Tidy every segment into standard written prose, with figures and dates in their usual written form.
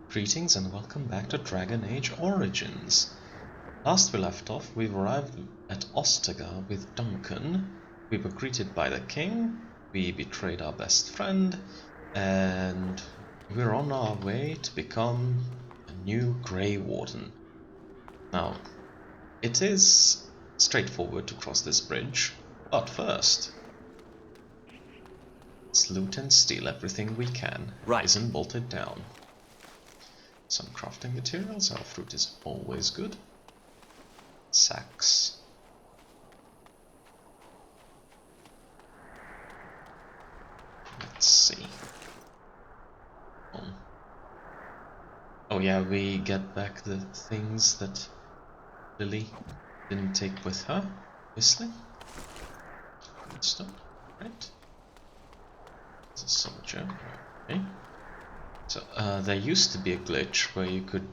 Greetings and welcome back to Dragon Age Origins. Last we left off, we've arrived at Ostagar with Duncan. We were greeted by the king, we betrayed our best friend, and we're on our way to become a new Grey Warden. Now, it is straightforward to cross this bridge, but first, let's loot and steal everything we can. Right. Isn't bolted down. Some crafting materials, our fruit is always good. Sacks. Let's see. Oh yeah, we get back the things that Lily didn't take with her, obviously. Good stuff, right? It's a soldier, okay. So, there used to be a glitch where you could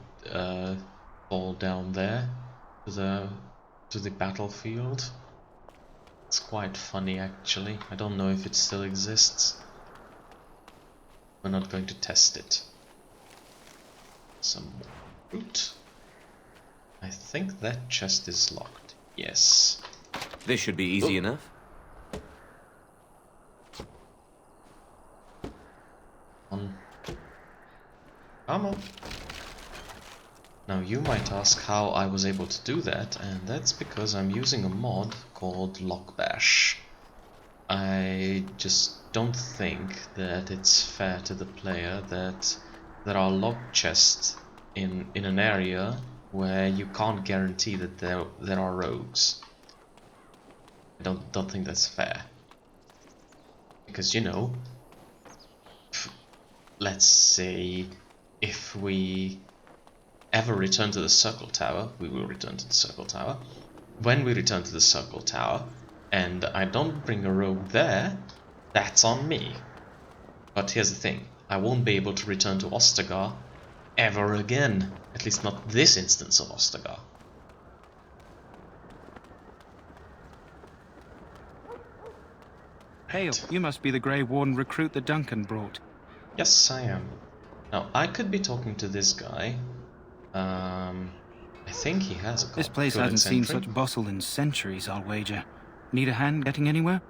fall down there to the battlefield. It's quite funny, actually. I don't know if it still exists. We're not going to test it. Some more fruit. I think that chest is locked. Yes. This should be easy enough. Come on. Now you might ask how I was able to do that, and that's because I'm using a mod called Lockbash. I just don't think that it's fair to the player that there are locked chests in an area where you can't guarantee that there are rogues. I don't think that's fair. Because, you know, let's say if we ever return to the Circle Tower, we will return to the Circle Tower. When we return to the Circle Tower, and I don't bring a rogue there, that's on me. But here's the thing, I won't be able to return to Ostagar ever again. At least not this instance of Ostagar. Hail, you must be the Grey Warden recruit that Duncan brought. Yes, I am. Now, I could be talking to this guy. I think he has a This place Qwinn hasn't seen sentry. such bustle in centuries, I'll wager. Need a hand getting anywhere?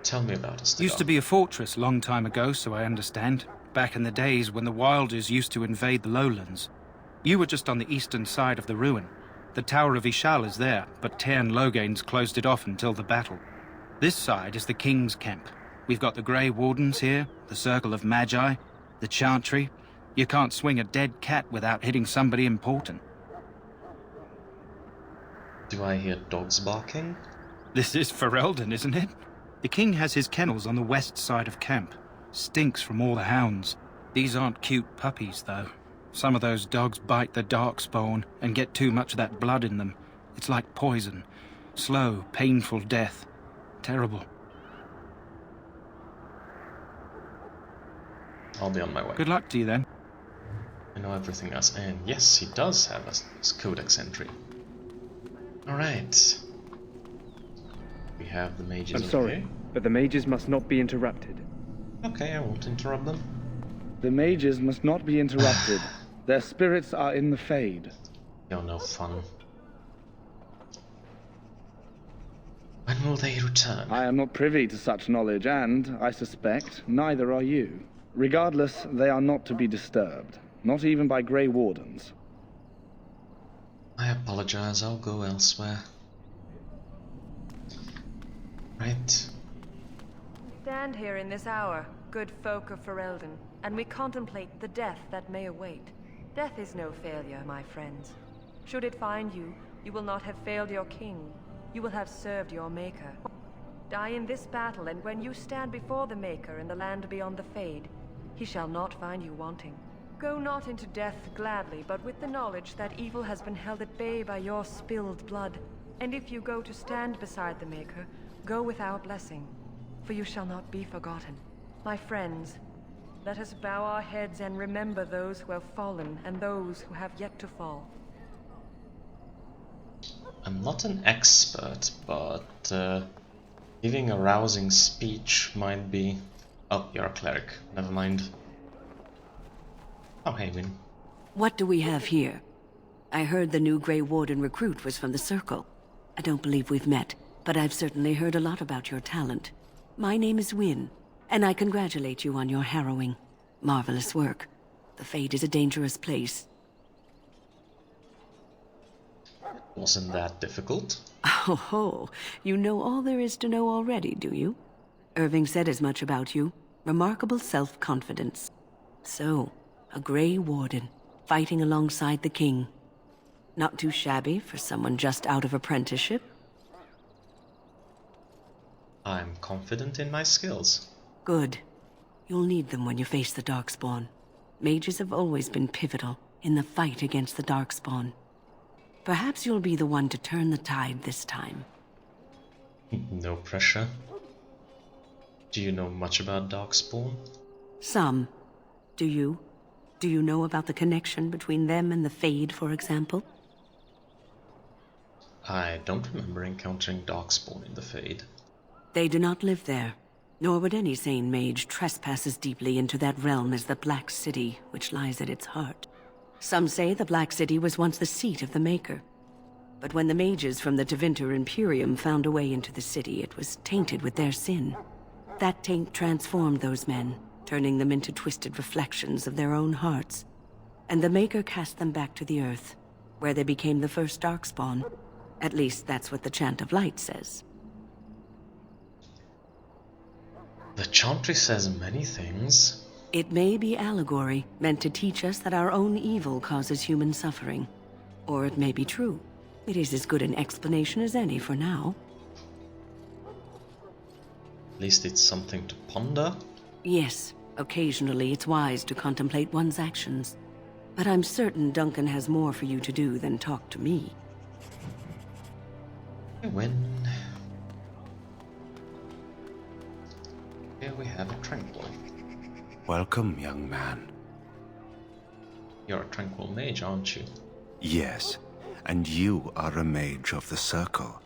Tell me about it. Used to be a fortress long time ago, so I understand. Back in the days when the Wilders used to invade the lowlands. You were just on the eastern side of the ruin. The Tower of Ishal is there, but Tairn Logain's closed it off until the battle. This side is the King's camp. We've got the Grey Wardens here, the Circle of Magi, the Chantry. You can't swing a dead cat without hitting somebody important. Do I hear dogs barking? This is Ferelden, isn't it? The King has his kennels on the west side of camp. Stinks from all the hounds. These aren't cute puppies, though. Some of those dogs bite the darkspawn and get too much of that blood in them. It's like poison. Slow, painful death. Terrible. I'll be on my way. Good luck to you, then. I know everything else, and yes, he does have a codex entry. Alright. We have the mages. I'm sorry, okay. but the mages must not be interrupted. Okay, I won't interrupt them. The mages must not be interrupted. Their spirits are in the Fade. You're no fun. When will they return? I am not privy to such knowledge, and, I suspect, neither are you. Regardless, they are not to be disturbed. Not even by Grey Wardens. I apologize, I'll go elsewhere. Right. Stand here in this hour, good folk of Ferelden, and we contemplate the death that may await. Death is no failure, my friends. Should it find you, you will not have failed your king. You will have served your maker. Die in this battle, and when you stand before the Maker in the land beyond the Fade, he shall not find you wanting. Go not into death gladly, but with the knowledge that evil has been held at bay by your spilled blood. And if you go to stand beside the Maker, go with our blessing, for you shall not be forgotten. My friends, let us bow our heads and remember those who have fallen and those who have yet to fall. I'm not an expert, but giving a rousing speech might be... Oh, you're a cleric. Never mind. Oh, hey, Qwinn. What do we have here? I heard the new Grey Warden recruit was from the Circle. I don't believe we've met, but I've certainly heard a lot about your talent. My name is Qwinn, and I congratulate you on your harrowing, marvelous work. The Fade is a dangerous place. Wasn't that difficult? Oh ho, you know all there is to know already, do you? Irving said as much about you. Remarkable self-confidence. So, a Grey Warden, fighting alongside the King. Not too shabby for someone just out of apprenticeship. I'm confident in my skills. Good. You'll need them when you face the Darkspawn. Mages have always been pivotal in the fight against the Darkspawn. Perhaps you'll be the one to turn the tide this time. No pressure. Do you know much about Darkspawn? Some. Do you? Do you know about the connection between them and the Fade, for example? I don't remember encountering Darkspawn in the Fade. They do not live there, nor would any sane mage trespass as deeply into that realm as the Black City, which lies at its heart. Some say the Black City was once the seat of the Maker. But when the mages from the Tevinter Imperium found a way into the city, it was tainted with their sin. That taint transformed those men, turning them into twisted reflections of their own hearts. And the Maker cast them back to the Earth, where they became the first Darkspawn. At least that's what the Chant of Light says. The Chantry says many things. It may be allegory, meant to teach us that our own evil causes human suffering. Or it may be true. It is as good an explanation as any for now. At least it's something to ponder. Yes, occasionally it's wise to contemplate one's actions. But I'm certain Duncan has more for you to do than talk to me. Qwinn. Here we have a Tranquil. Welcome, young man. You're a Tranquil mage, aren't you? Yes, and you are a mage of the Circle.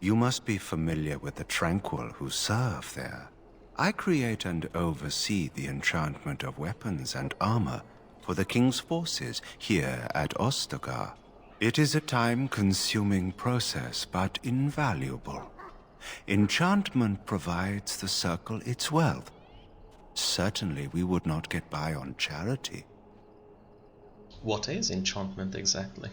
You must be familiar with the Tranquil who serve there. I create and oversee the enchantment of weapons and armor for the King's forces here at Ostagar. It is a time-consuming process, but invaluable. Enchantment provides the Circle its wealth. Certainly we would not get by on charity. What is enchantment exactly?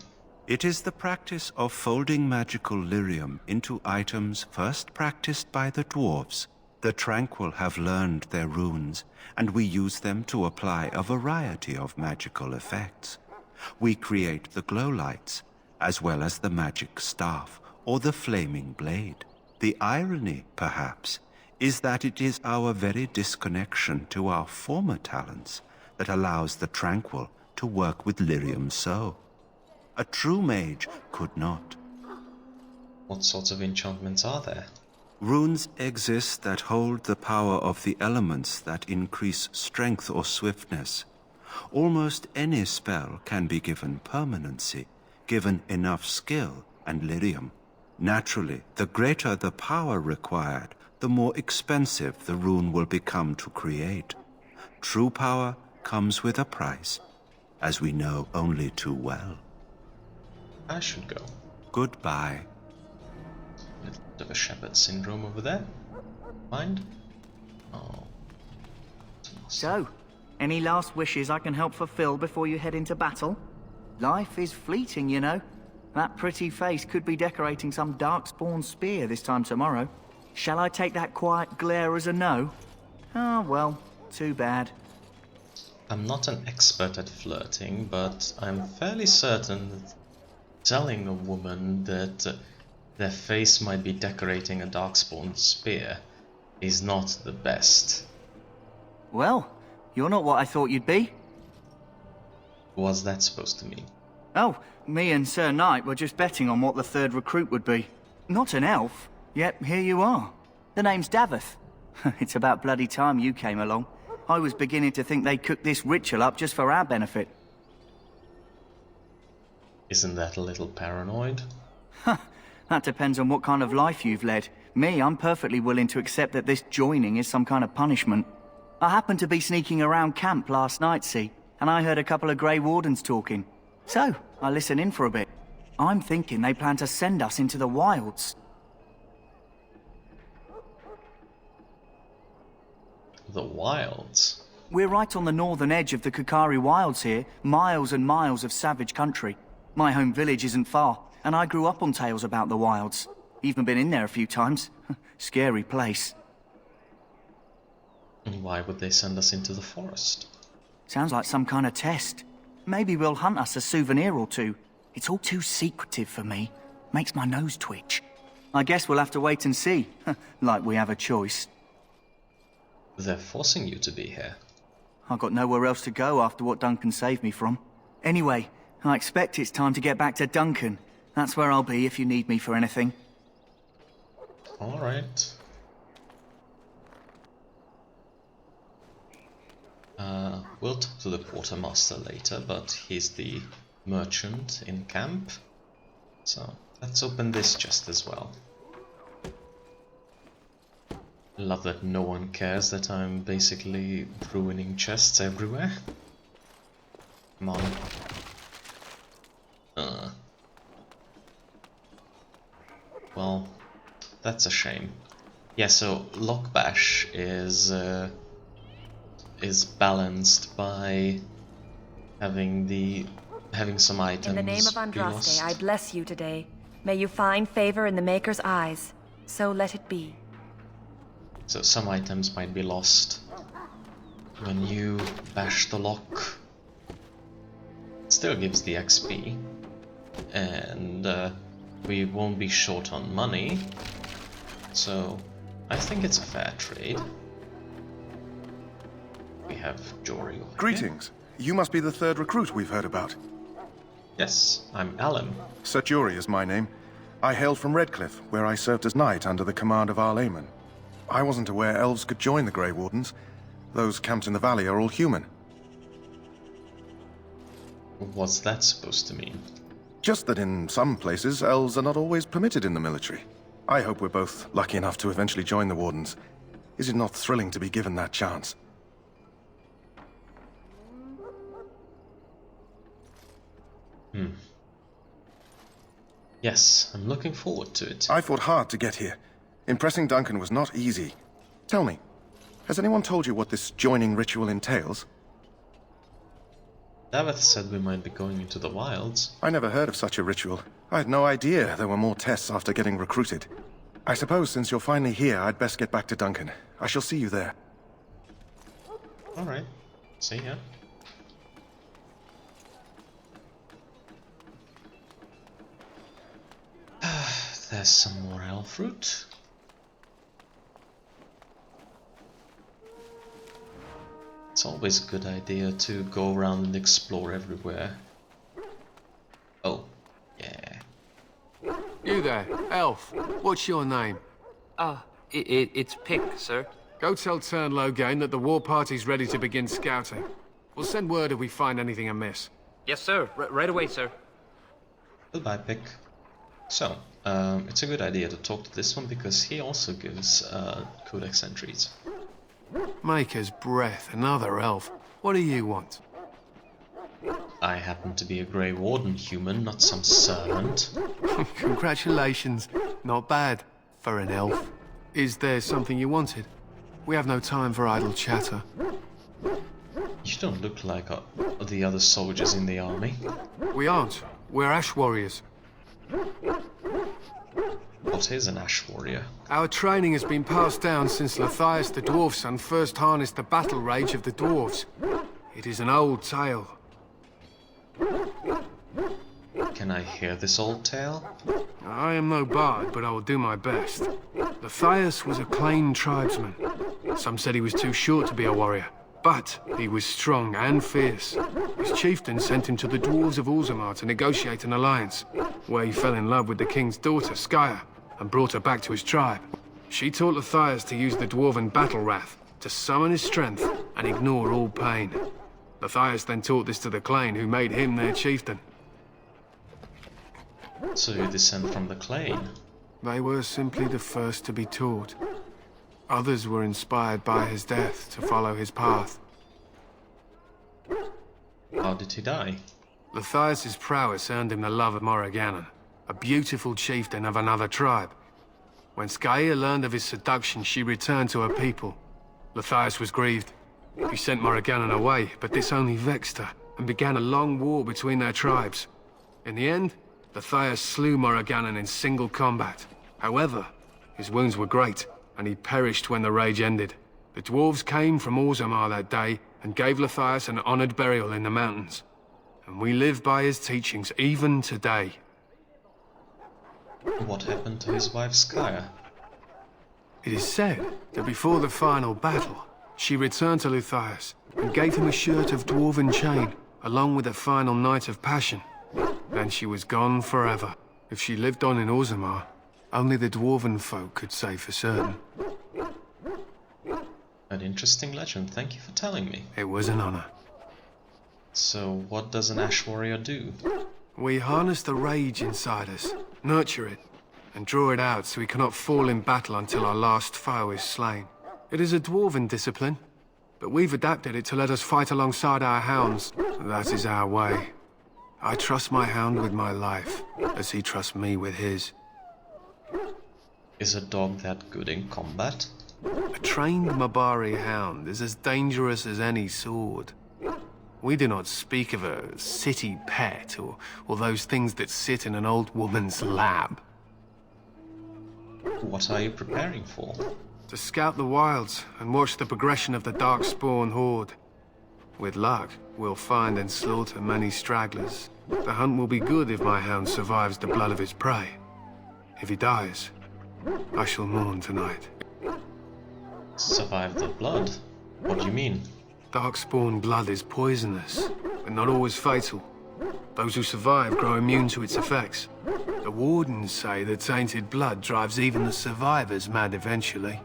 It is the practice of folding magical lyrium into items first practiced by the dwarves. The Tranquil have learned their runes, and we use them to apply a variety of magical effects. We create the glow lights, as well as the magic staff or the flaming blade. The irony, perhaps, is that it is our very disconnection to our former talents that allows the Tranquil to work with lyrium so. A true mage could not. What sorts of enchantments are there? Runes exist that hold the power of the elements that increase strength or swiftness. Almost any spell can be given permanency, given enough skill and lyrium. Naturally, the greater the power required, the more expensive the rune will become to create. True power comes with a price, as we know only too well. I should go. Goodbye. A little bit of a shepherd syndrome over there. Mind? Oh. So, any last wishes I can help fulfill before you head into battle? Life is fleeting, you know. That pretty face could be decorating some Darkspawn spear this time tomorrow. Shall I take that quiet glare as a no? Ah, well, too bad. I'm not an expert at flirting, but I'm fairly certain that telling a woman that their face might be decorating a Darkspawn spear is not the best. Well, you're not what I thought you'd be. What's that supposed to mean? Oh, me and Sir Knight were just betting on what the third recruit would be. Not an elf, yet here you are. The name's Daveth. It's about bloody time you came along. I was beginning to think they cooked this ritual up just for our benefit. Isn't that a little paranoid? That depends on what kind of life you've led. Me, I'm perfectly willing to accept that this joining is some kind of punishment. I happened to be sneaking around camp last night, see? and I heard a couple of Grey Wardens talking. So, I listened in for a bit. I'm thinking they plan to send us into the wilds. The wilds? We're right on the northern edge of the Kukari Wilds here, miles and miles of savage country. My home village isn't far, and I grew up on tales about the wilds. Even been in there a few times. Scary place. And why would they send us into the forest? Sounds like some kind of test. Maybe we'll hunt us a souvenir or two. It's all too secretive for me. Makes my nose twitch. I guess we'll have to wait and see. Like we have a choice. They're forcing you to be here. I've got nowhere else to go after what Duncan saved me from. Anyway, I expect it's time to get back to Duncan. That's where I'll be if you need me for anything. Alright. We'll talk to the quartermaster later, but he's the merchant in camp. So let's open this chest as well. Love that no one cares that I'm basically ruining chests everywhere. Come on. Well, that's a shame. Yeah, so Lockbash is balanced by having some items In the name of be Andraste, lost. I bless you today. May you find favor in the Maker's eyes. So let it be. So some items might be lost when you bash the lock. It still gives the XP, and we won't be short on money, so I think it's a fair trade. We have Jory over here. Greetings. You must be the third recruit we've heard about. Yes, I'm Alan. Sir Jory is my name. I hail from Redcliffe, where I served as knight under the command of Arl Eamon. I wasn't aware elves could join the Grey Wardens. Those camped in the valley are all human. What's that supposed to mean? Just that in some places, elves are not always permitted in the military. I hope we're both lucky enough to eventually join the Wardens. Is it not thrilling to be given that chance? Yes, I'm looking forward to it. I fought hard to get here. Impressing Duncan was not easy. Tell me, has anyone told you what this joining ritual entails? Daveth said we might be going into the wilds. I never heard of such a ritual. I had no idea there were more tests after getting recruited. I suppose since you're finally here, I'd best get back to Duncan. I shall see you there. Alright, see ya. There's some more elf fruit. It's always a good idea to go around and explore everywhere. Oh, yeah. You there, elf. What's your name? It's Pick, sir. Go tell Tern Logain that the war party's ready to begin scouting. We'll send word if we find anything amiss. Yes, sir. Right away, sir. Goodbye, Pick. So, it's a good idea to talk to this one because he also gives codex entries. Maker's breath, another elf. What do you want? I happen to be a Grey Warden human, not some servant. Congratulations. Not bad for an elf. Is there something you wanted? We have no time for idle chatter. You don't look like the other soldiers in the army. We aren't. We're Ash Warriors. What is an Ash Warrior? Our training has been passed down since Lathias the Dwarf Son first harnessed the battle rage of the dwarves. It is an old tale. Can I hear this old tale? I am no bard, but I will do my best. Lathias was a Qwinn tribesman. Some said he was too short to be a warrior, but he was strong and fierce. His chieftain sent him to the dwarves of Orzammar to negotiate an alliance, where he fell in love with the king's daughter, Skya, and brought her back to his tribe. She taught Lathias to use the dwarven battle wrath to summon his strength and ignore all pain. Lathias then taught this to the Qwinn, who made him their chieftain. So you descend from the Qwinn. They were simply the first to be taught. Others were inspired by his death to follow his path. How did he die? Matthias's prowess earned him the love of Morriganon, a beautiful chieftain of another tribe. When Skyia learned of his seduction, she returned to her people. Matthias was grieved. He sent Morriganon away, but this only vexed her, and began a long war between their tribes. In the end, Matthias slew Morriganon in single combat. However, his wounds were great, and he perished when the rage ended. The dwarves came from Orzammar that day, and gave Matthias an honored burial in the mountains. And we live by his teachings even today. What happened to his wife Skaya? It is said that before the final battle, she returned to Matthias and gave him a shirt of dwarven chain, along with a final night of passion. Then she was gone forever. If she lived on in Orzammar, only the dwarven folk could say for certain. An interesting legend, thank you for telling me. It was an honor. So, what does an ash warrior do? We harness the rage inside us, nurture it, and draw it out so we cannot fall in battle until our last foe is slain. It is a dwarven discipline, but we've adapted it to let us fight alongside our hounds. That is our way. I trust my hound with my life, as he trusts me with his. Is a dog that good in combat? A trained Mabari hound is as dangerous as any sword. We do not speak of a city pet or those things that sit in an old woman's lap. What are you preparing for? To scout the wilds and watch the progression of the Darkspawn horde. With luck, we'll find and slaughter many stragglers. The hunt will be good if my hound survives the blood of his prey. If he dies, I shall mourn tonight. Survive the blood? What do you mean? Darkspawn blood is poisonous, but not always fatal. Those who survive grow immune to its effects. The wardens say that tainted blood drives even the survivors mad eventually.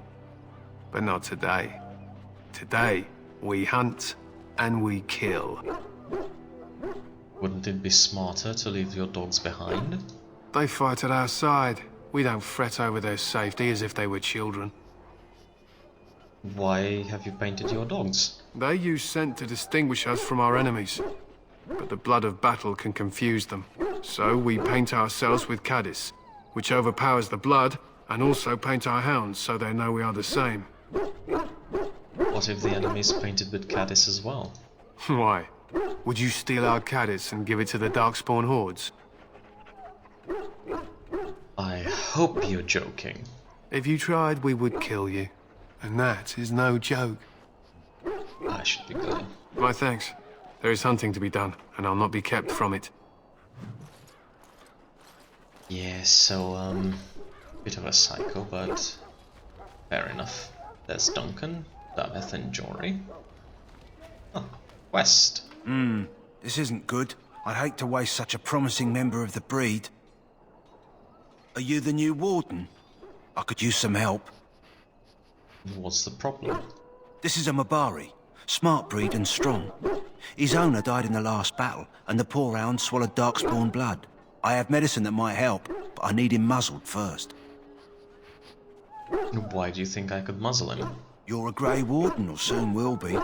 But not today. Today, we hunt and we kill. Wouldn't it be smarter to leave your dogs behind? They fight at our side. We don't fret over their safety as if they were children. Why have you painted your dogs? They use scent to distinguish us from our enemies. But the blood of battle can confuse them. So we paint ourselves with caddis, which overpowers the blood, and also paint our hounds so they know we are the same. What if the enemy is painted with caddis as well? Why? Would you steal our caddis and give it to the Darkspawn hordes? I hope you're joking. If you tried, we would kill you. And that is no joke. I should be going. My thanks. There is hunting to be done, and I'll not be kept from it. Yeah, so, bit of a psycho, but fair enough. There's Duncan, Daveth, and Jory. Oh, West. This isn't good. I'd hate to waste such a promising member of the breed. Are you the new warden? I could use some help. What's the problem? This is a Mabari. Smart breed and strong. His owner died in the last battle, and the poor hound swallowed Darkspawn blood. I have medicine that might help, but I need him muzzled first. Why do you think I could muzzle him? You're a Grey Warden, or soon will be.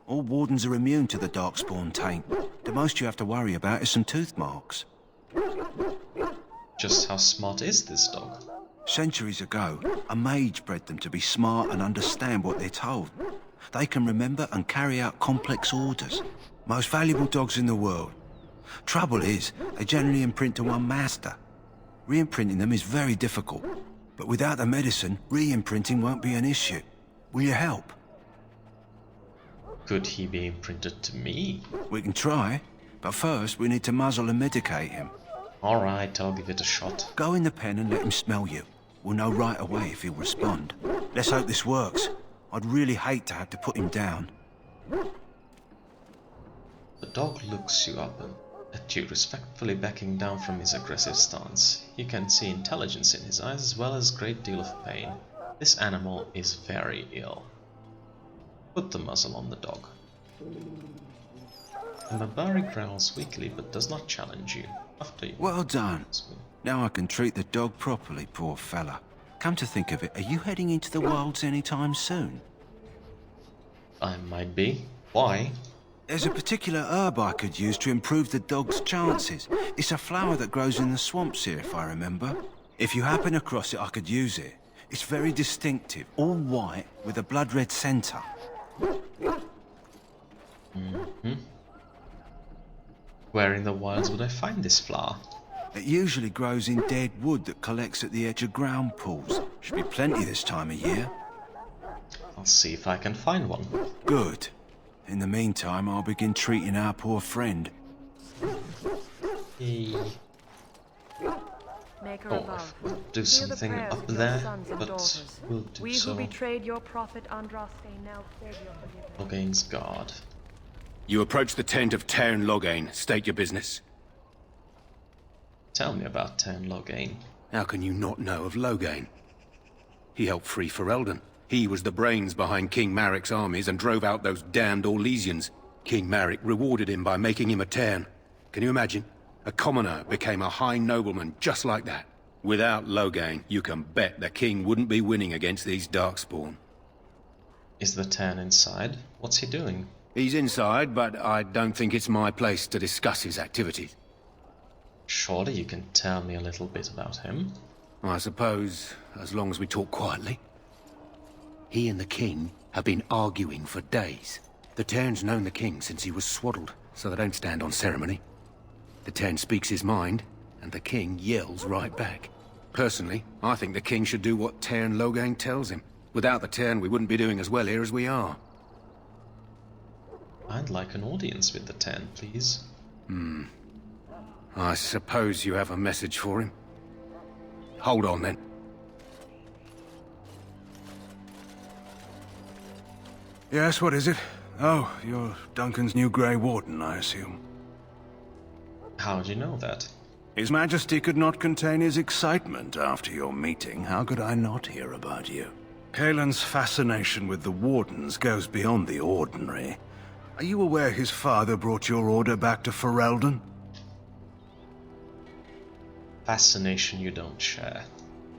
All wardens are immune to the Darkspawn taint. The most you have to worry about is some tooth marks. Just how smart is this dog? Centuries ago, a mage bred them to be smart and understand what they're told. They can remember and carry out complex orders. Most valuable dogs in the world. Trouble is, they generally imprint to one master. Re-imprinting them is very difficult. But without the medicine, re-imprinting won't be an issue. Will you help? Could he be imprinted to me? We can try, but first we need to muzzle and medicate him. Alright, I'll give it a shot. Go in the pen and let him smell you. We'll know right away if he'll respond. Let's hope this works. I'd really hate to have to put him down. The dog looks you up at you, respectfully backing down from his aggressive stance. You can see intelligence in his eyes as well as a great deal of pain. This animal is very ill. Put the muzzle on the dog. The Mabari growls weakly but does not challenge you. After you. Well done. Now I can treat the dog properly, poor fella. Come to think of it, are you heading into the wilds anytime soon? I might be. Why? There's a particular herb I could use to improve the dog's chances. It's a flower that grows in the swamps here, if I remember. If you happen across it, I could use it. It's very distinctive, all white with a blood-red centre. Where in the wilds would I find this flower? It usually grows in dead wood that collects at the edge of ground pools. Should be plenty this time of year. I'll see if I can find one. Good. In the meantime, I'll begin treating our poor friend. Hey. Make her Oh, above. we'll do Hear the something prayers up of your there, sons and but daughters. we'll do We so. who betrayed your prophet Andraste now beg your forgiveness. Loghain's guard. You approach the tent of Tairn Loghain. State your business. Tell me about Tairn Loghain. How can you not know of Loghain? He helped free Ferelden. He was the brains behind King Maric's armies and drove out those damned Orlesians. King Maric rewarded him by making him a Tairn. Can you imagine? A commoner became a high nobleman just like that. Without Loghain, you can bet the king wouldn't be winning against these Darkspawn. Is the Tairn inside? What's he doing? He's inside, but I don't think it's my place to discuss his activities. Surely you can tell me a little bit about him. I suppose, as long as we talk quietly. He and the king have been arguing for days. The Tairn's known the king since he was swaddled, so they don't stand on ceremony. The Tairn speaks his mind, and the king yells right back. Personally, I think the king should do what Tairn Loghain tells him. Without the Tairn, we wouldn't be doing as well here as we are. I'd like an audience with the Tairn, please. I suppose you have a message for him. Hold on, then. Yes, what is it? Oh, you're Duncan's new Grey Warden, I assume. How do you know that? His Majesty could not contain his excitement after your meeting. How could I not hear about you? Kaelin's fascination with the Wardens goes beyond the ordinary. Are you aware his father brought your order back to Ferelden? Fascination you don't share.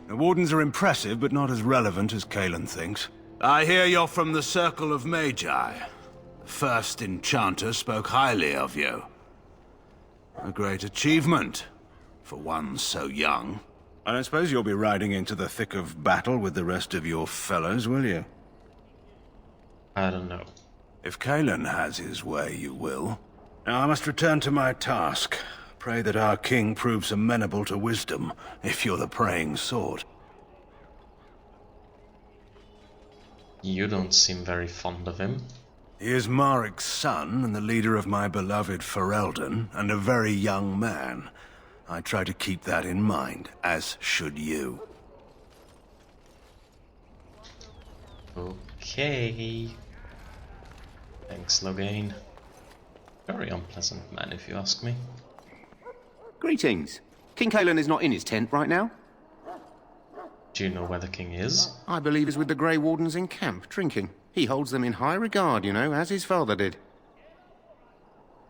The Wardens are impressive, but not as relevant as Qwinn thinks. I hear you're from the Circle of Magi. The first enchanter spoke highly of you. A great achievement, for one so young. I suppose you'll be riding into the thick of battle with the rest of your fellows, will you? I don't know. If Qwinn has his way, you will. Now I must return to my task. Pray that our king proves amenable to wisdom, if you're the praying sort. You don't seem very fond of him. He is Maric's son, and the leader of my beloved Ferelden, and a very young man. I try to keep that in mind, as should you. Okay. Thanks, Loghain. Very unpleasant man, if you ask me. Greetings. King Qwinn is not in his tent right now. Do you know where the king is? I believe he's with the Grey Wardens in camp, drinking. He holds them in high regard, you know, as his father did.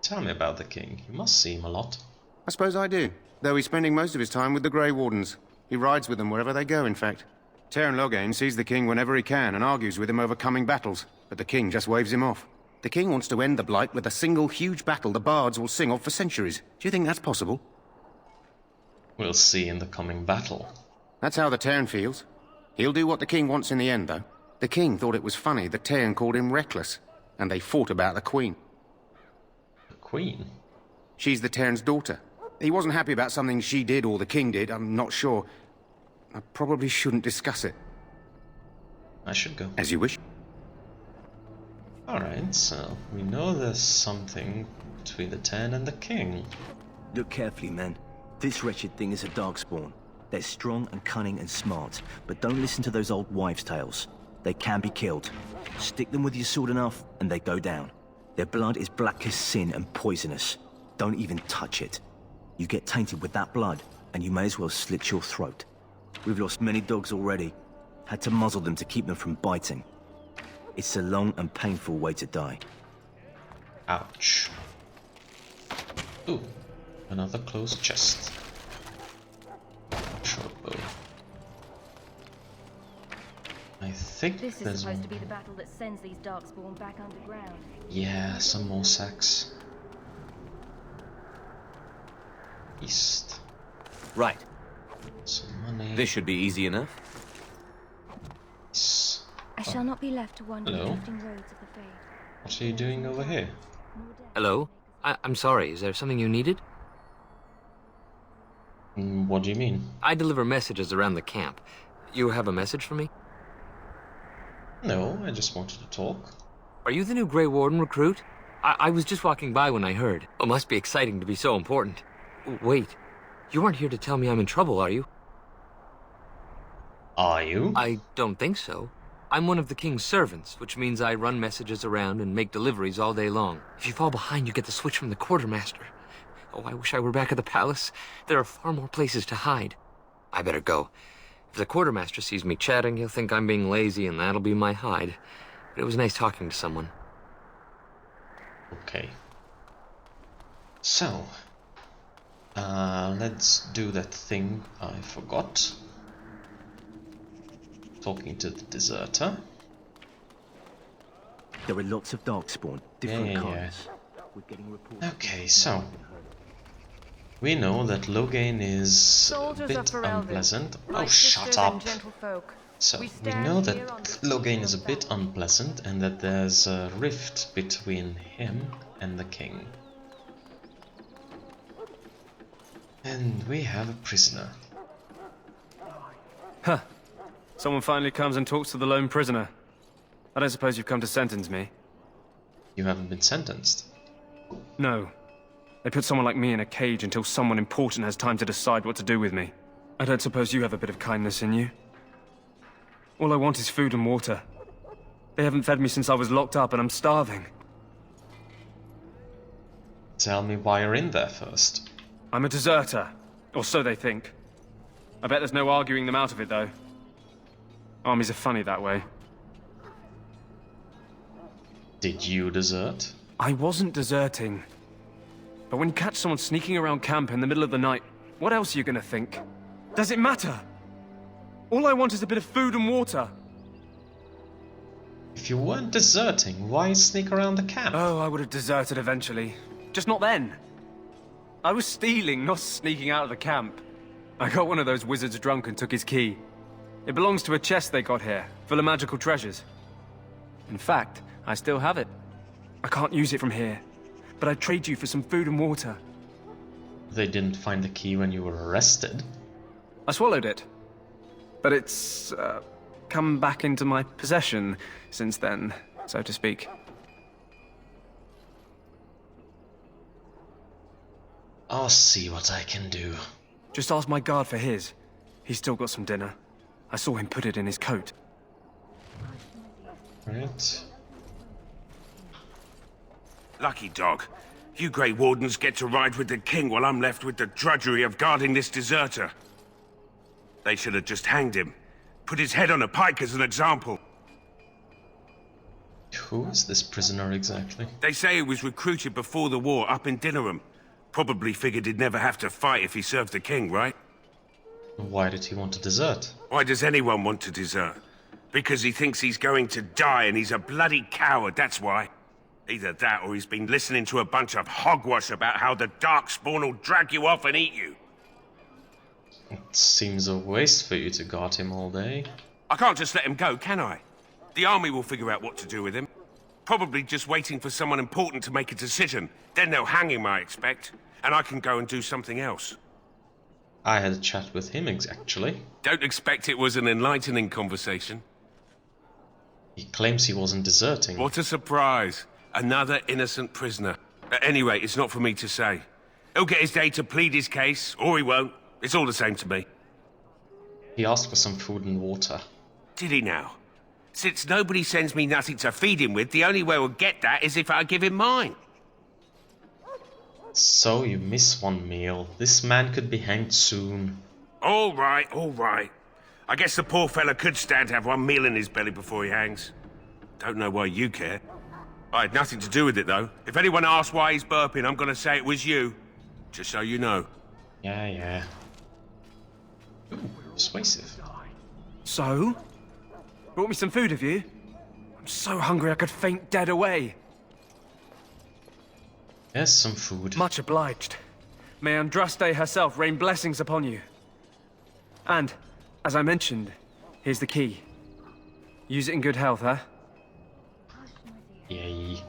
Tell me about the king. You must see him a lot. I suppose I do, though he's spending most of his time with the Grey Wardens. He rides with them wherever they go, in fact. Tairn Loghain sees the king whenever he can and argues with him over coming battles, but the king just waves him off. The king wants to end the Blight with a single huge battle the bards will sing of for centuries. Do you think that's possible? We'll see in the coming battle. That's how the Tairn feels. He'll do what the king wants in the end, though. The king thought it was funny the Tairn called him reckless, and they fought about the Queen. The Queen? She's the Tairn's daughter. He wasn't happy about something she did or the king did, I'm not sure. I probably shouldn't discuss it. I should go. As you wish. Alright, so we know there's something between the Tairn and the king. Look carefully, man. This wretched thing is a darkspawn. They're strong and cunning and smart, but don't listen to those old wives' tales. They can be killed. Stick them with your sword enough, and they go down. Their blood is black as sin and poisonous. Don't even touch it. You get tainted with that blood, and you may as well slit your throat. We've lost many dogs already. Had to muzzle them to keep them from biting. It's a long and painful way to die. Ouch. Ooh, another closed chest. Short bow. I think This is there's supposed to one. be the battle that sends these darkspawn back underground. Yeah, some more sacks. East. Right. Some money. This should be easy enough. Yes. I shall not be left to wander the Hello. drifting roads of the Fade. What are you doing over here? Hello? I'm sorry, is there something you needed? What do you mean? I deliver messages around the camp. You have a message for me? No, I just wanted to talk. Are you the new Grey Warden recruit? I was just walking by when I heard. It must be exciting to be so important. Wait, you aren't here to tell me I'm in trouble, are you? Are you? I don't think so. I'm one of the king's servants, which means I run messages around and make deliveries all day long. If you fall behind, you get the switch from the quartermaster. Oh, I wish I were back at the palace. There are far more places to hide. I better go. If the quartermaster sees me chatting, he'll think I'm being lazy, and that'll be my hide. But it was nice talking to someone. Okay. So, let's do that thing I forgot. Talking to the deserter. There are lots of darkspawn, different Yeah. kinds. We're getting reports. Okay, so we know that Loghain is a Soldiers bit of Ferelden, unpleasant. my Oh, shut sisters up! and gentlefolk, So we we stand know that here on the Loghain steps is a of bit battle. unpleasant and that there's a rift between him and the king. And we have a prisoner. Huh. Someone finally comes and talks to the lone prisoner. I don't suppose you've come to sentence me? You haven't been sentenced. No. They put someone like me in a cage until someone important has time to decide what to do with me. I don't suppose you have a bit of kindness in you? All I want is food and water. They haven't fed me since I was locked up and I'm starving. Tell me why you're in there first. I'm a deserter. Or so they think. I bet there's no arguing them out of it, though. Armies are funny that way. Did you desert? I wasn't deserting. But when you catch someone sneaking around camp in the middle of the night, what else are you gonna think? Does it matter? All I want is a bit of food and water. If you weren't deserting, why sneak around the camp? Oh, I would have deserted eventually. Just not then. I was stealing, not sneaking out of the camp. I got one of those wizards drunk and took his key. It belongs to a chest they got here, full of magical treasures. In fact, I still have it. I can't use it from here, but I'd trade you for some food and water. They didn't find the key when you were arrested. I swallowed it. But it's, come back into my possession since then, so to speak. I'll see what I can do. Just ask my guard for his. He's still got some dinner. I saw him put it in his coat. Right. Lucky dog. You Grey Wardens get to ride with the king while I'm left with the drudgery of guarding this deserter. They should have just hanged him. Put his head on a pike as an example. Who is this prisoner exactly? They say he was recruited before the war up in Dinnerham. Probably figured he'd never have to fight if he served the king, right? Why did he want to desert? Why does anyone want to desert? Because he thinks he's going to die and he's a bloody coward, that's why. Either that or he's been listening to a bunch of hogwash about how the Darkspawn will drag you off and eat you. It seems a waste for you to guard him all day. I can't just let him go, can I? The army will figure out what to do with him. Probably just waiting for someone important to make a decision. Then they'll hang him, I expect. And I can go and do something else. I had a chat with him, actually. Don't expect it was an enlightening conversation. He claims he wasn't deserting. What a surprise. Another innocent prisoner. At any rate, it's not for me to say. He'll get his day to plead his case, or he won't. It's all the same to me. He asked for some food and water. Did he now? Since nobody sends me nothing to feed him with, the only way we'll get that is if I give him mine. So you miss one meal. This man could be hanged soon. All right, all right. I guess the poor fella could stand to have one meal in his belly before he hangs. Don't know why you care. I had nothing to do with it, though. If anyone asks why he's burping, I'm gonna say it was you. Just so you know. Yeah. Ooh, persuasive. So? Brought me some food, have you? I'm so hungry I could faint dead away. Yes, some food. Much obliged. May Andraste herself rain blessings upon you. And, as I mentioned, here's the key. Use it in good health, huh? Yay.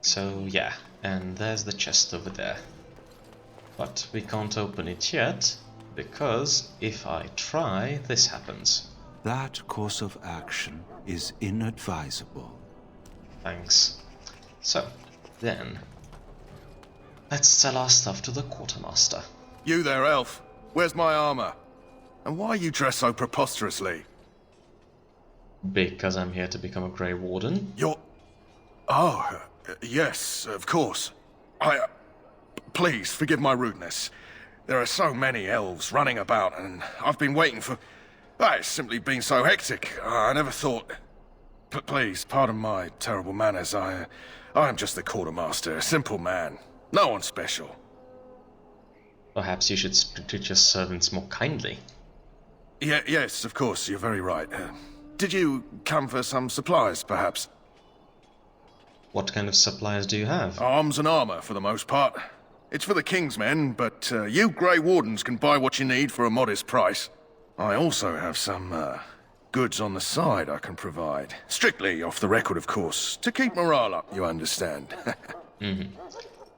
So, yeah, and there's the chest over there. But we can't open it yet, because if I try, this happens. That course of action is inadvisable. Thanks. So, then, let's sell our stuff to the quartermaster. You there, elf. Where's my armor? And why are you dressed so preposterously? Because I'm here to become a Grey Warden. You're... Oh, yes, of course. Please, forgive my rudeness. There are so many elves running about, and I've been waiting for... It's simply been so hectic. I never thought... Please, pardon my terrible manners. I am just the quartermaster, a simple man. No one special. Perhaps you should treat your servants more kindly. Yes, of course, you're very right. Did you come for some supplies, perhaps? What kind of supplies do you have? Arms and armor, for the most part. It's for the King's men, but you Grey Wardens can buy what you need for a modest price. I also have some goods on the side I can provide. Strictly off the record, of course, to keep morale up, you understand.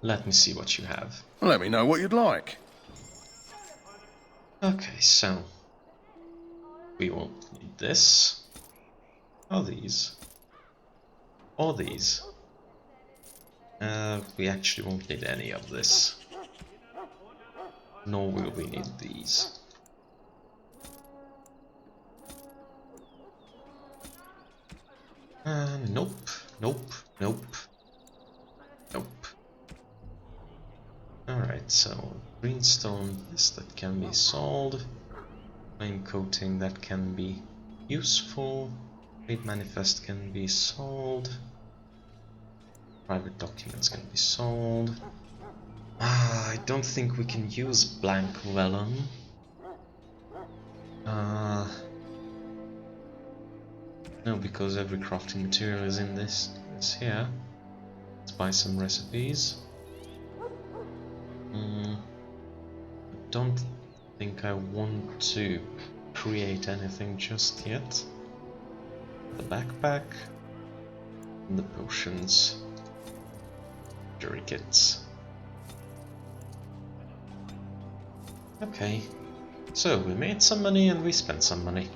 Let me see what you have. Let me know what you'd like. Okay, so... we won't need this. Or these. Or these. We actually won't need any of this. Nor will we need these. Nope. Alright, so greenstone, this that can be sold. Flame coating that can be useful. Trade manifest can be sold. Private documents can be sold. I don't think we can use blank vellum. No, because every crafting material is in this here. Let's buy some recipes. I don't think I want to create anything just yet. The backpack and the potions. Jury kits. Okay, so we made some money and we spent some money.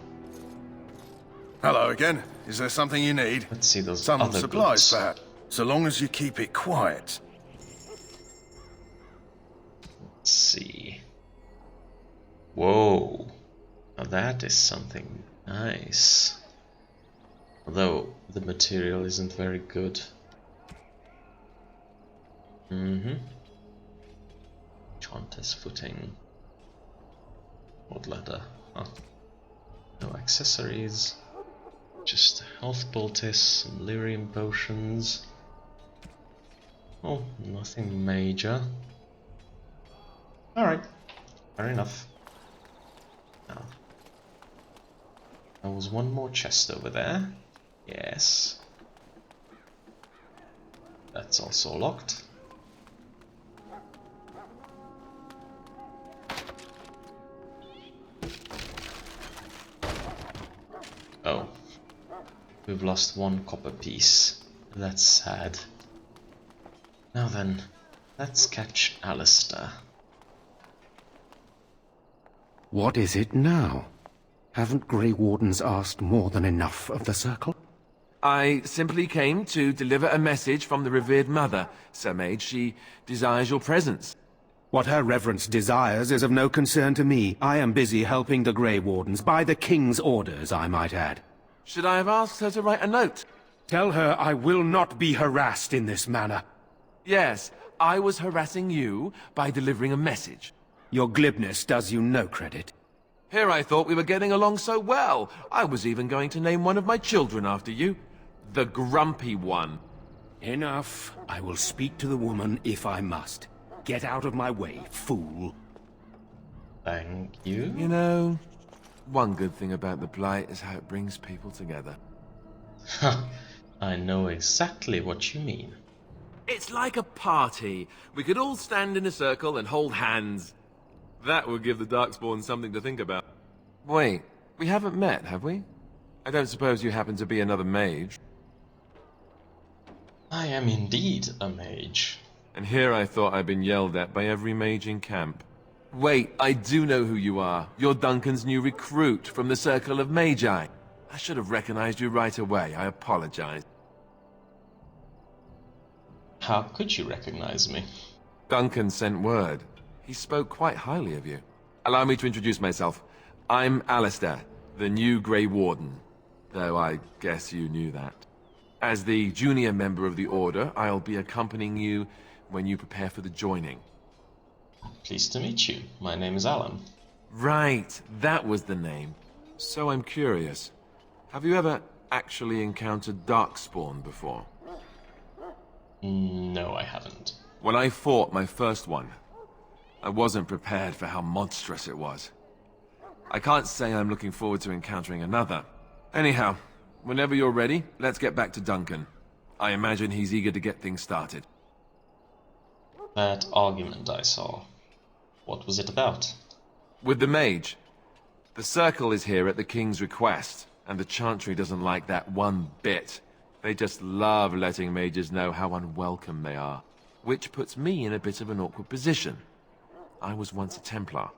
Hello again. Is there something you need? Let's see those some other supplies, goods. perhaps. So long as you keep it quiet. Let's see. Whoa, now that is something nice. Although the material isn't very good. Enchanter's footing. What leather? Huh. No accessories. Just a health poultice, some lyrium potions. Oh, nothing major. Alright, fair enough. Now, there was one more chest over there. Yes. That's also locked. Oh. We've lost one copper piece. That's sad. Now then, let's catch Alistair. What is it now? Haven't Grey Wardens asked more than enough of the Circle? I simply came to deliver a message from the revered mother, Sir Mage. She desires your presence. What her reverence desires is of no concern to me. I am busy helping the Grey Wardens, by the King's orders, I might add. Should I have asked her to write a note? Tell her I will not be harassed in this manner. Yes, I was harassing you by delivering a message. Your glibness does you no credit. Here I thought we were getting along so well. I was even going to name one of my children after you. The Grumpy One. Enough. I will speak to the woman if I must. Get out of my way, fool. Thank you. You know, One good thing about the Blight is how it brings people together. I know exactly what you mean. It's like a party. We could all stand in a circle and hold hands. That would give the Darkspawn something to think about. Wait, we haven't met, have we? I don't suppose you happen to be another mage? I am indeed a mage. And here I thought I'd been yelled at by every mage in camp. Wait, I do know who you are. You're Duncan's new recruit from the Circle of Magi. I should have recognized you right away. I apologize. How could you recognize me? Duncan sent word. He spoke quite highly of you. Allow me to introduce myself. I'm Alistair, the new Grey Warden. Though I guess you knew that. As the junior member of the Order, I'll be accompanying you when you prepare for the joining. Pleased to meet you. My name is Alan. Right, that was the name. So I'm curious. Have you ever actually encountered Darkspawn before? No, I haven't. When I fought my first one, I wasn't prepared for how monstrous it was. I can't say I'm looking forward to encountering another. Anyhow, whenever you're ready, let's get back to Duncan. I imagine he's eager to get things started. That argument I saw. What was it about? With the mage. The Circle is here at the King's request, and the Chantry doesn't like that one bit. They just love letting mages know how unwelcome they are. Which puts me in a bit of an awkward position. I was once a Templar.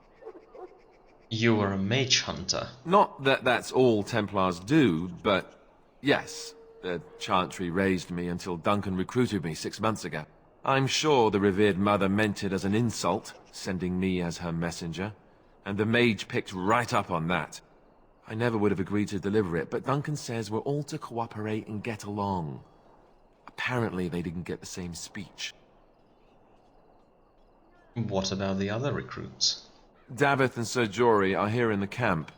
You were a mage hunter? Not that that's all Templars do, but yes. The Chantry raised me until Duncan recruited me 6 months ago. I'm sure the revered mother meant it as an insult, sending me as her messenger, and the mage picked right up on that. I never would have agreed to deliver it, but Duncan says we're all to cooperate and get along. Apparently they didn't get the same speech. What about the other recruits? Davith and Sir Jory are here in the camp.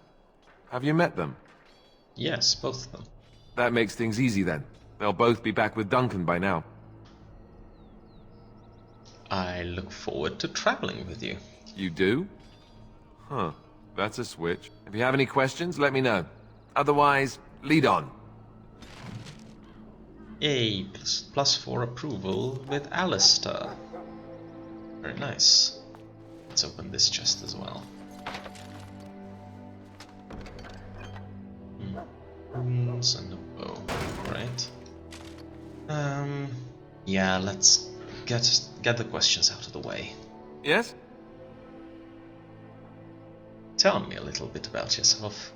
Have you met them? Yes, both of them. That makes things easy then. They'll both be back with Duncan by now. I look forward to traveling with you. You do? Huh. That's a switch. If you have any questions, let me know. Otherwise, lead on. A +4 approval with Alistair. Very nice. Let's open this chest as well. Runes and a bow, right? Yeah, let's get the questions out of the way. Yes? Tell me a little bit about yourself.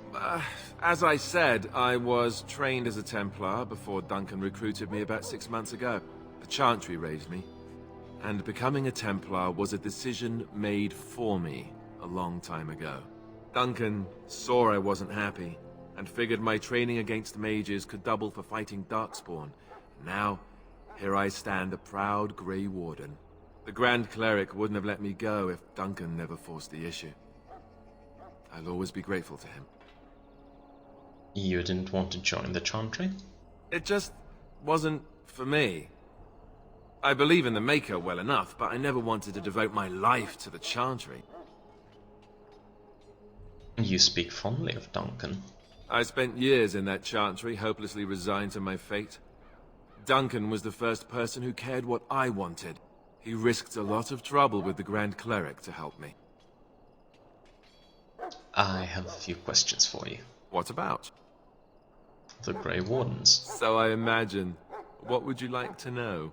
As I said, I was trained as a Templar before Duncan recruited me about 6 months ago. The Chantry raised me. And becoming a Templar was a decision made for me a long time ago. Duncan saw I wasn't happy, and figured my training against mages could double for fighting Darkspawn. Now, here I stand, a proud Grey Warden. The Grand Cleric wouldn't have let me go if Duncan never forced the issue. I'll always be grateful to him. You didn't want to join the Chantry? It just wasn't for me. I believe in the Maker well enough, but I never wanted to devote my life to the Chantry. You speak fondly of Duncan. I spent years in that Chantry, hopelessly resigned to my fate. Duncan was the first person who cared what I wanted. He risked a lot of trouble with the Grand Cleric to help me. I have a few questions for you. What about? The Grey Wardens. So I imagine. What would you like to know?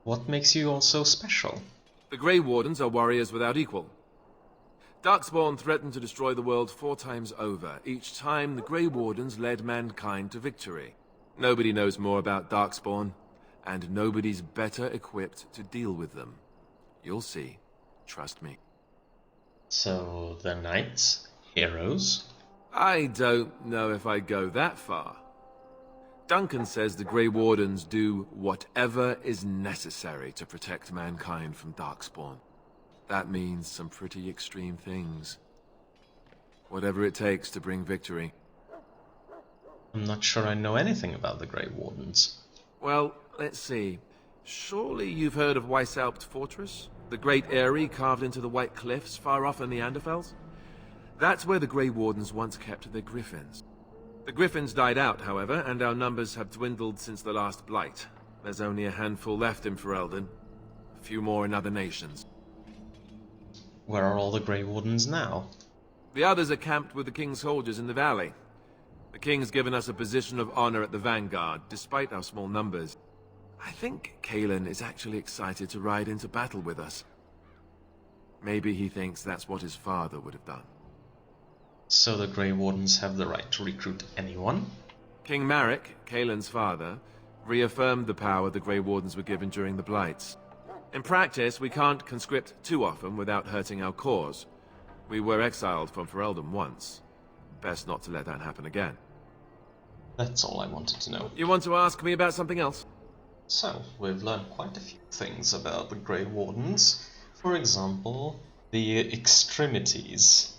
What makes you all so special? The Grey Wardens are warriors without equal. Darkspawn threatened to destroy the world 4 times over. Each time, the Grey Wardens led mankind to victory. Nobody knows more about Darkspawn, and nobody's better equipped to deal with them. You'll see. Trust me. So, the knights? Heroes? I don't know if I'd go that far. Duncan says the Grey Wardens do whatever is necessary to protect mankind from Darkspawn. That means some pretty extreme things. Whatever it takes to bring victory. I'm not sure I know anything about the Grey Wardens. Well, let's see. Surely you've heard of Weishaupt Fortress? The great eyrie carved into the White Cliffs far off in the Neanderthals? That's where the Grey Wardens once kept their griffins. The griffins died out, however, and our numbers have dwindled since the last Blight. There's only a handful left in Ferelden. A few more in other nations. Where are all the Grey Wardens now? The others are camped with the King's soldiers in the valley. The King's given us a position of honor at the vanguard, despite our small numbers. I think Qwinn is actually excited to ride into battle with us. Maybe he thinks that's what his father would have done. So the Grey Wardens have the right to recruit anyone? King Marek, Qwynn's father, reaffirmed the power the Grey Wardens were given during the Blights. In practice, we can't conscript too often without hurting our cause. We were exiled from Ferelden once. Best not to let that happen again. That's all I wanted to know. You want to ask me about something else? So, we've learned quite a few things about the Grey Wardens. For example, the extremities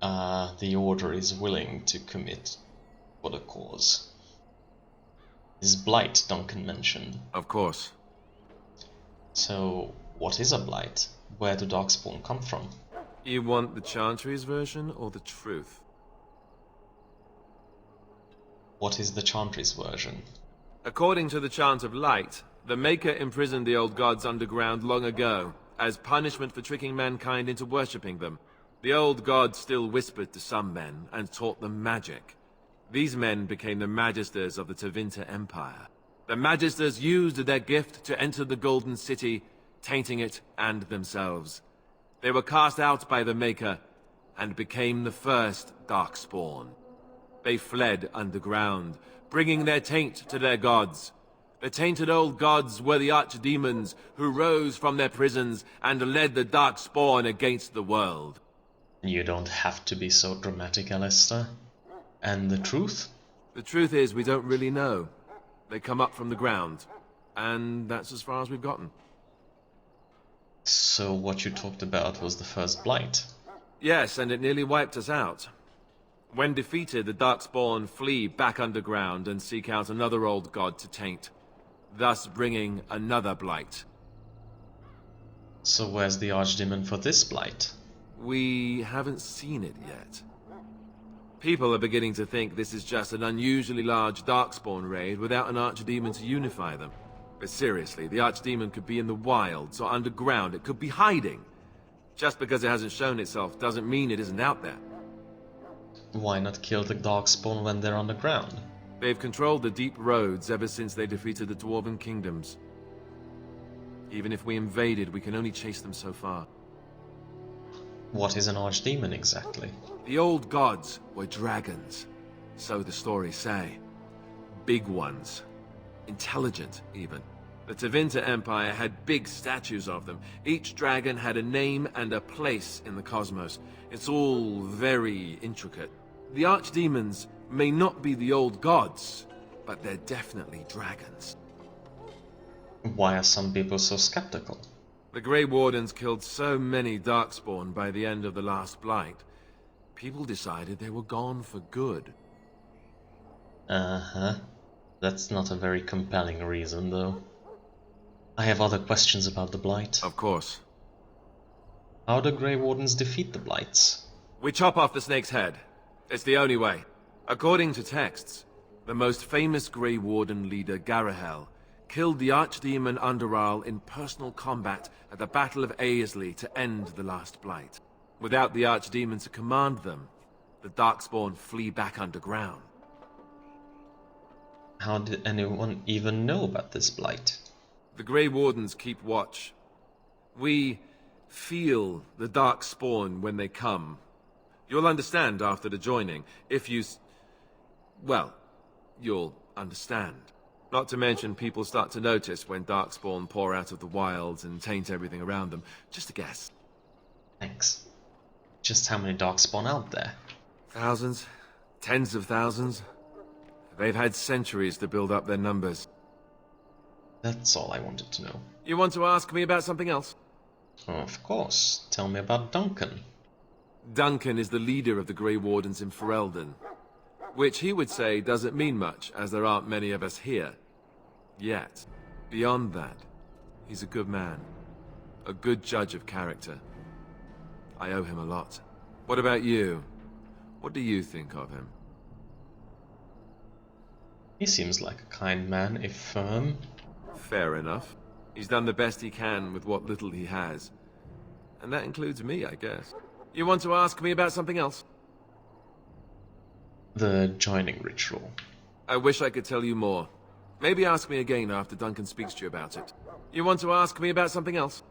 the Order is willing to commit for the cause. Is Blight Duncan mentioned? Of course. So, what is a Blight? Where do Darkspawn come from? You want the Chantry's version or the truth? What is the Chantry's version? According to the Chant of Light, the Maker imprisoned the old gods underground long ago, as punishment for tricking mankind into worshipping them. The old gods still whispered to some men and taught them magic. These men became the Magisters of the Tevinter Empire. The Magisters used their gift to enter the Golden City, tainting it and themselves. They were cast out by the Maker and became the first Darkspawn. They fled underground, bringing their taint to their gods. The tainted old gods were the archdemons who rose from their prisons and led the Darkspawn against the world. You don't have to be so dramatic, Alistair. And the truth? The truth is, we don't really know. They come up from the ground, and that's as far as we've gotten. So what you talked about was the first Blight? Yes, and it nearly wiped us out. When defeated, the Darkspawn flee back underground and seek out another old god to taint, thus bringing another Blight. So where's the Archdemon for this Blight? We haven't seen it yet. People are beginning to think this is just an unusually large Darkspawn raid without an Archdemon to unify them. But seriously, the Archdemon could be in the wilds or underground. It could be hiding. Just because it hasn't shown itself doesn't mean it isn't out there. Why not kill the Darkspawn when they're on the ground? They've controlled the deep roads ever since they defeated the Dwarven kingdoms. Even if we invaded, we can only chase them so far. What is an Archdemon exactly? The old gods were dragons, so the stories say. Big ones. Intelligent, even. The Tevinter Empire had big statues of them. Each dragon had a name and a place in the cosmos. It's all very intricate. The archdemons may not be the old gods, but they're definitely dragons. Why are some people so skeptical? The Grey Wardens killed so many Darkspawn by the end of the last Blight. People decided they were gone for good. Uh-huh. That's not a very compelling reason, though. I have other questions about the Blight. Of course. How do Grey Wardens defeat the Blights? We chop off the snake's head. It's the only way. According to texts, the most famous Grey Warden leader, Garahel, killed the Archdemon Underal in personal combat at the Battle of Aesley to end the last Blight. Without the Archdemon to command them, the Darkspawn flee back underground. How did anyone even know about this Blight? The Grey Wardens keep watch. We feel the Darkspawn when they come. You'll understand after the joining, if you... well, you'll understand. Not to mention people start to notice when Darkspawn pour out of the wilds and taint everything around them. Just a guess. Thanks. Just how many Darkspawn out there? Thousands. Tens of thousands. They've had centuries to build up their numbers. That's all I wanted to know. You want to ask me about something else? Of course. Tell me about Duncan. Duncan is the leader of the Grey Wardens in Ferelden. Which he would say doesn't mean much, as there aren't many of us here. Yet. Beyond that, he's a good man. A good judge of character. I owe him a lot. What about you? What do you think of him? He seems like a kind man, if firm. Fair enough. He's done the best he can with what little he has. And that includes me, I guess. You want to ask me about something else? The joining ritual. I wish I could tell you more. Maybe ask me again after Duncan speaks to you about it. You want to ask me about something else?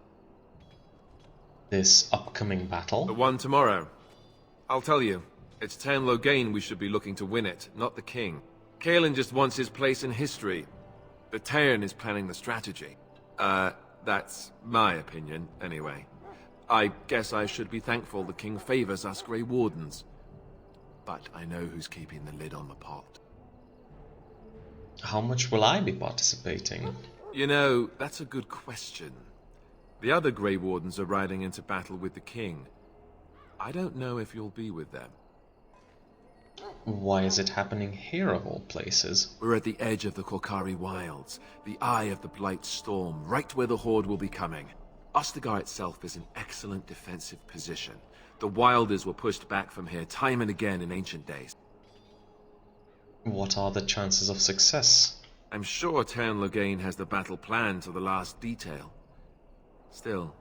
This upcoming battle? The one tomorrow. I'll tell you. It's Tairn Loghain we should be looking to win it, not the king. Caelan just wants his place in history. But Tairn is planning the strategy. That's my opinion, anyway. I guess I should be thankful the king favors us Grey Wardens. But I know who's keeping the lid on the pot. How much will I be participating? You know, that's a good question. The other Grey Wardens are riding into battle with the king. I don't know if you'll be with them. Why is it happening here of all places? We're at the edge of the Korcari Wilds, the eye of the Blight Storm, right where the Horde will be coming. Ostagar itself is an excellent defensive position. The Wilders were pushed back from here time and again in ancient days. What are the chances of success? I'm sure Tairn Loghain has the battle planned to the last detail. Still,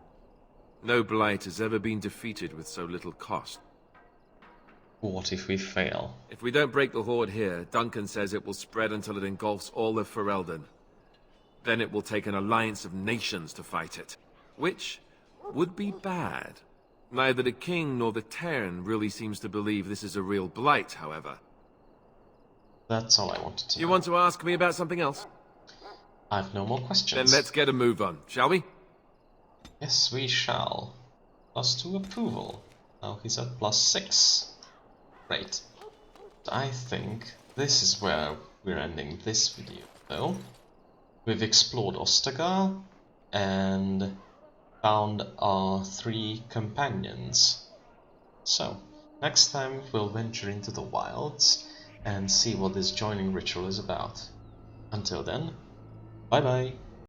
no Blight has ever been defeated with so little cost. What if we fail? If we don't break the Horde here, Duncan says it will spread until it engulfs all of Ferelden. Then it will take an alliance of nations to fight it, which would be bad. Neither the king nor the Tairn really seems to believe this is a real blight, however. That's all I wanted to know. You want to ask me about something else? I've no more questions. Then let's get a move on, shall we? Yes, we shall. +2 approval. Now he's at +6. Great. I think this is where we're ending this video, though. We've explored Ostagar and found our 3 companions. So, next time we'll venture into the wilds and see what this joining ritual is about. Until then, bye bye!